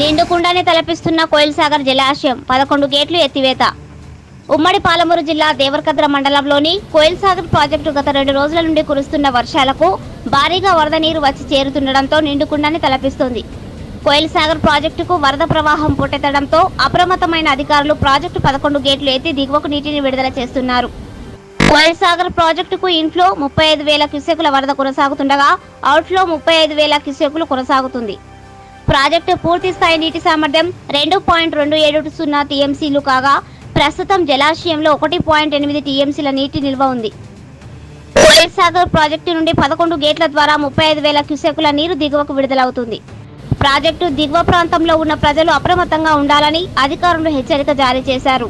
నిండుకుండానే తలపిస్తున్న కోయిల్ సాగర్ జలాశయం 11 గేట్లు ఎత్తివేత. ఉమ్మడి పాలమూరు జిల్లా దేవరకద్ర మండలంలోని కోయిల్ సాగర్ ప్రాజెక్టు గత 2 రోజుల నుండి కురుస్తున్న వర్షాలకు భారీగా వరద నీరు వచ్చి చేరుతుండటంతో నిండుకుండానే తలపిస్తుంది. కోయిల్ సాగర్ ప్రాజెక్టుకు వరద ప్రవాహం పోటెత్తడంతో అప్రమత్తమైన అధికారులు ప్రాజెక్టు 11 గేట్లు ఎత్తి దిగువకు నీటిని విడుదల చేస్తున్నారు. కోయిల్ సాగర్ ప్రాజెక్టుకు ఇన్ఫ్లో 35,000 క్యూసెక్కుల వరద కొనసాగుతుండగా అవుట్ఫ్లో 35,000 క్యూసెక్కులు కొనసాగుతుంది. ప్రాజెక్టు పూర్తి స్థాయి నీటి సామర్థ్యం 2.270 టీఎంసీలు కాగా ప్రస్తుతం జలాశయంలో 1.8 టీఎంసీల నీటి నిల్వ ఉంది. కోయిల్ సాగర్ ప్రాజెక్టు నుండి 11 గేట్ల ద్వారా 35,000 క్యూసెక్కుల నీరు దిగువకు విడుదలవుతుంది. ప్రాజెక్టు దిగువ ప్రాంతంలో ఉన్న ప్రజలు అప్రమత్తంగా ఉండాలని అధికారులు హెచ్చరిక జారీ చేశారు.